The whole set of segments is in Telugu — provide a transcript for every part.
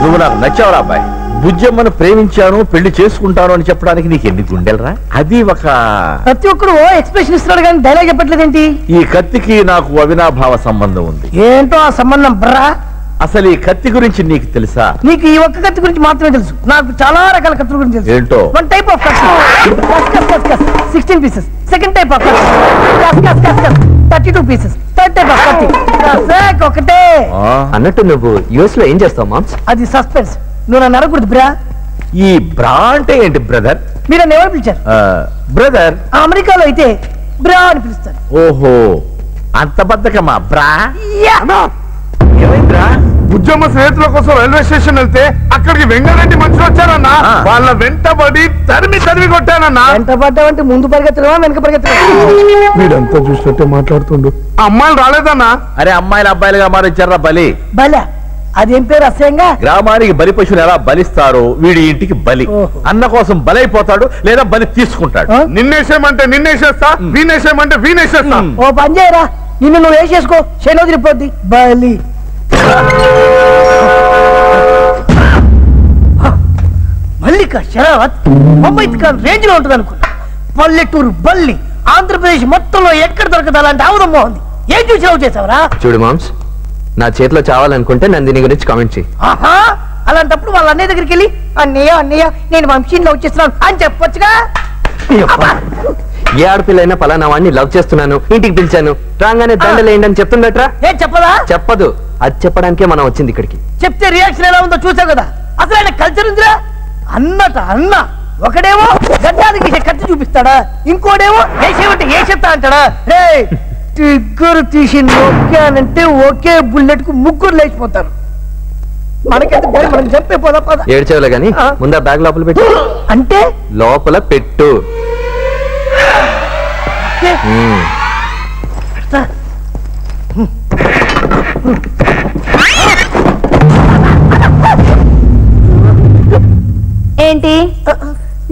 నువ్వు నాకు నచ్చావురా అబ్బాయి. బుజ్జమ్మను ప్రేమించాను, పెళ్లి చేసుకుంటాను అని చెప్పడానికి నీకు ఎన్ని గుండెలరా? అది ఒక ప్రతి ఒక్కరు ఎక్స్ప్రెషన్ ఇస్తున్నాడు కానీ డైలాగ్ చెప్పట్లేదేంటి? ఈ కత్తికి నాకు అవినాభావ సంబంధం ఉంది. ఏంటో ఆ సంబంధం బ్రా? అసలు ఈ కత్తి గురించి నీకు తెలుసా? నీకు ఈ ఒక్క కత్తి గురించి మాత్రమే తెలుసు. నాకు చాలా రకాల కత్తుల గురించి తెలుసు. ఏంటో? వన్ టైప్ ఆఫ్ కత్తి 16 పీసెస్. సెకండ్ టైప్ ఆఫ్ కత్తి 32 పీసెస్. థర్డ్ టైప్ ఆఫ్ కత్తి ఒకటే. అన్నట్టు నువ్వు యుఎస్ లో ఏం చేస్తావు మామ్స్? అది సస్పెన్స్. నువ్వు నన్ను అడగకూడదు బ్రా. ఈ బ్రా అంటే ఏంటి బ్రదర్? మీరు నన్ను ఎవరు పిలిచారు? బ్రదర్. అమెరికాలో అయితే బ్రా అని పిలుస్తారు. ఓహో, అంత బద్దకమా బ్రా? ఏమైందిరా? బుజ్జమ్మ స్నేహితుల కోసం రైల్వే స్టేషన్ వెళ్తే అక్కడికి వెంగరెడ్డి మనుషులు వచ్చారన్నా. వాళ్ళ వెంటబడి తరిమి కొట్టానన్నా. వెంట పడ్డావంటే ముందు పరిగెత్తలేవా వెనక పరిగెత్తలేవా? వీడంతా చూసినట్టే మాట్లాడుతుండు. అమ్మాయిలు రాలేదన్నా? అరే అమ్మాయిలు అబ్బాయిలుగా మారించారా బలి? బలా? అదేం పేరు అసహ్యంగా? గ్రామానికి బలి పశువులు ఎలా బలిస్తారో వీడి ఇంటికి బలి. అన్న కోసం బలైపోతాడు లేదా బలి తీసుకుంటాడు. నిన్నేసేమంటే నిన్నేసేస్తా, వీనేసేమంటే వీనేసేస్తా. ఓ పని చేయరా, నిన్ను నువ్వు వేసేసుకో, శైలో తిరిగిపోద్ది. బలి మల్లిక షరావత్ ముంబై రేంజ్ లో ఉంటుంది అనుకున్నా. పల్లెటూరు బల్లి ఆంధ్రప్రదేశ్ మొత్తంలో ఎక్కడ దొరకదు అలాంటి ఆవుదమ్మో ఉంది. ఏం చూసి లవ్ చేసావరా? చూడు మామ్స్, నా చేతిలో చావాలనుకుంటే నందిని గురించి కామెంట్ చేయి. ఆహా, అలాంటప్పుడు వాళ్ళ అన్నయ్య దగ్గరికి వెళ్ళి అన్నయ్య నేను వంశీని లవ్ చేస్తున్నాను అని చెప్పొచ్చుగా. ఏ ఆడపిల్లైనా పలానా వాడిని లవ్ చేస్తున్నాను, ఇంటికి పిలిచాను, రాగానే దండలేయండి అని చెప్తుందట్రా? ఏం చెప్పదా? చెప్పదు. అది చెప్పడానికే మనం వచ్చింది ఇక్కడికి. చెప్తే రియాక్షన్ ఎలా ఉందో చూసావు కదా. అసలు ఆయన కల్చర్ ఉందిరా. అన్న ఒకడేమో గడ్డానికి కత్తి చూపిస్తాడా, ఇంకోడేమో ఏసేమంటే ఏసేస్తా అంటాడా? రే ట్రిగ్గర్ తీసి నొక్కానంటే ఒకే బుల్లెట్ కు ముగ్గురు లేచిపోతారు. మనకైతే మనం చంపేపోదా పద. ఏడ్చేవలే గాని ముందా బ్యాగ్ లోపల పెట్టు. అంటే లోపల పెట్టు. ఏంటి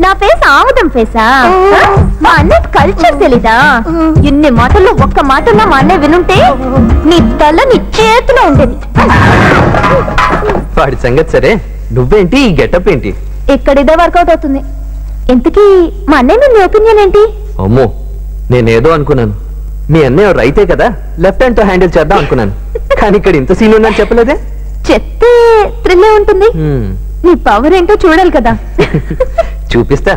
నా ఫేస్ ఆముదం ఫేసా? మా అన్నయ్య కల్చర్ తెలీదా? ఇన్ని మాటల్లో ఒక్క మాటల్లో మా అన్నయ్య వినుంటే నీ తల నీ చేతిలో ఉండేది. వాడి సంగతి సరే, నువ్వేంటి ఈ గెటప్ ఏంటి? ఇక్కడిదే వర్కౌట్ అవుతుంది. ఇంతకీ మా అన్నయ్య నీ ఒపీనియన్ ఏంటి? అమ్మో, నేనేదో అనుకున్నాను. మీ అన్నయ్య రైతే కదా, లెఫ్ట్ హ్యాండ్ తో హ్యాండిల్ చేద్దాం అనుకున్నాను. కానీ ఇక్కడ ఇంత సీన్ ఉందని చెప్పలేదే. చెప్తే థ్రిల్లే ఉంటుంది. నీ పవర్ ఏంటో చూడాలి కదా. చూపిస్తా.